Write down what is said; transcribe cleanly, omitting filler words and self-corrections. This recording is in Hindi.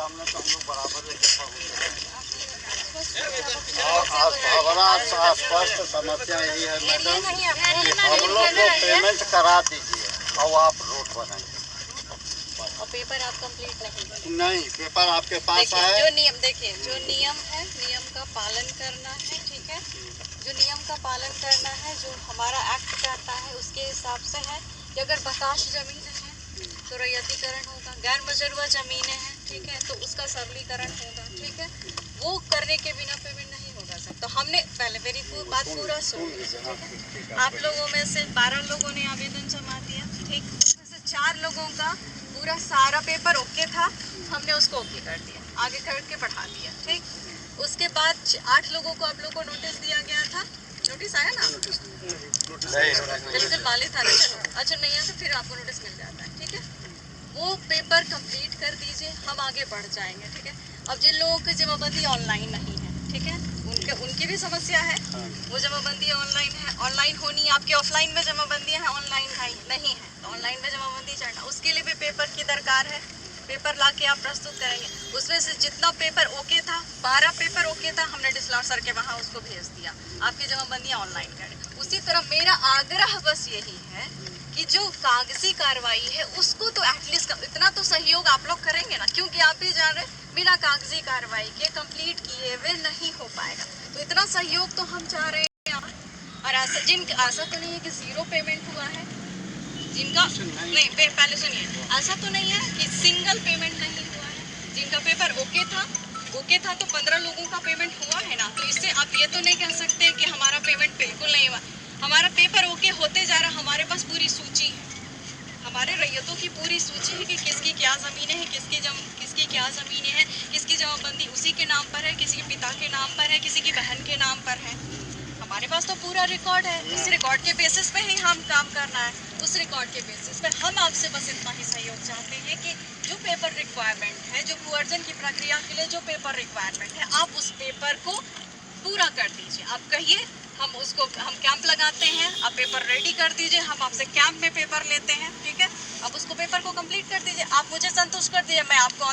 सामने तो हम लोग बराबर हमारा स्पष्ट समस्या यही है मैडम, हम लोग को पेमेंट करा दीजिए और आप रोड बनाइए। और पेपर आप कंप्लीट नहीं, पेपर आपके पास है। जो नियम देखिए, जो नियम है नियम का पालन करना है, ठीक है। जो नियम का पालन करना है, जो हमारा एक्ट कहता है उसके हिसाब से है कि अगर बकाश जमीन है तो रैयतीकरण होगा, गैर मजरूआ जमीनें हैं, ठीक है, तो उसका सरलीकरण होगा, ठीक है। वो करने के बिना पेमेंट नहीं होगा सर। तो हमने पहले मेरी बात पूरा सुन लीजिए। आप लोगों में से 12 लोगों ने आवेदन जमा दिया, ठीक, उसमें से 4 लोगों का पूरा सारा पेपर ओके था, हमने उसको ओके कर दिया, आगे करके पढ़ा दिया, ठीक। उसके बाद 8 लोगों को आप लोगों को नोटिस दिया गया था, नोटिस आया ना? बिल्कुल वाले था ना, चलो अच्छा नहीं आया तो फिर आपको नोटिस मिल जाता है, ठीक है। वो पेपर कंप्लीट कर दीजिए, हम आगे बढ़ जाएंगे, ठीक है। अब जिन लोगों की जमाबंदी ऑनलाइन नहीं है, ठीक है, उनकी भी समस्या है, वो जमाबंदी ऑनलाइन है, ऑनलाइन होनी, आपकी ऑफलाइन में जमाबंदी है, ऑनलाइन नहीं है, तो ऑनलाइन में जमाबंदी चढ़ना, उसके लिए भी पेपर की दरकार है। पेपर ला के आप प्रस्तुत करेंगे, उसमें से जितना पेपर ओके था, 12 पेपर ओके था, हमने डिस्लॉर सर के वहाँ उसको भेज दिया, आपकी जमाबंदियाँ ऑनलाइन करें। उसी तरह मेरा आग्रह बस यही है कि जो कागजी कार्रवाई है उसको तो एटलीस्ट इतना तो सहयोग आप लोग करेंगे ना, क्योंकि आप भी जान रहे बिना कागजी कार्रवाई के कंप्लीट किए हुए नहीं हो पाएगा, तो इतना सहयोग तो हम चाह रहे हैं। और ऐसा तो नहीं है कि 0 पेमेंट हुआ है, जिनका नहीं पहले सुनिए, ऐसा तो नहीं है कि सिंगल पेमेंट नहीं हुआ है, जिनका पेपर ओके था तो 15 लोगों का पेमेंट हुआ है ना, तो इससे आप ये तो नहीं कह सकते कि हमारा पेमेंट बिल्कुल नहीं हुआ। हमारा पेपर ओके होते जा रहा, हमारे पास पूरी सूची है, हमारे रैयतों की पूरी सूची है कि किसकी क्या ज़मीनें हैं, किसकी क्या ज़मीनें हैं, किसकी जमाबंदी उसी के नाम पर है, किसी के पिता के नाम पर है, किसी की बहन के नाम पर है, हमारे पास तो पूरा रिकॉर्ड है। उस रिकॉर्ड के बेसिस पे ही हम काम करना है, उस रिकॉर्ड के बेसिस पे हम आपसे बस इतना ही सहयोग चाहते हैं कि जो पेपर रिक्वायरमेंट है, जो भू अर्जन की प्रक्रिया के लिए जो पेपर रिक्वायरमेंट है, आप उस पेपर को पूरा कर दीजिए। आप कहिए, हम कैंप लगाते हैं, आप पेपर रेडी कर दीजिए, हम आपसे कैंप में पेपर लेते हैं, ठीक है। आप उसको पेपर को कंप्लीट कर दीजिए, आप मुझे संतुष्ट कर दीजिए, मैं आपको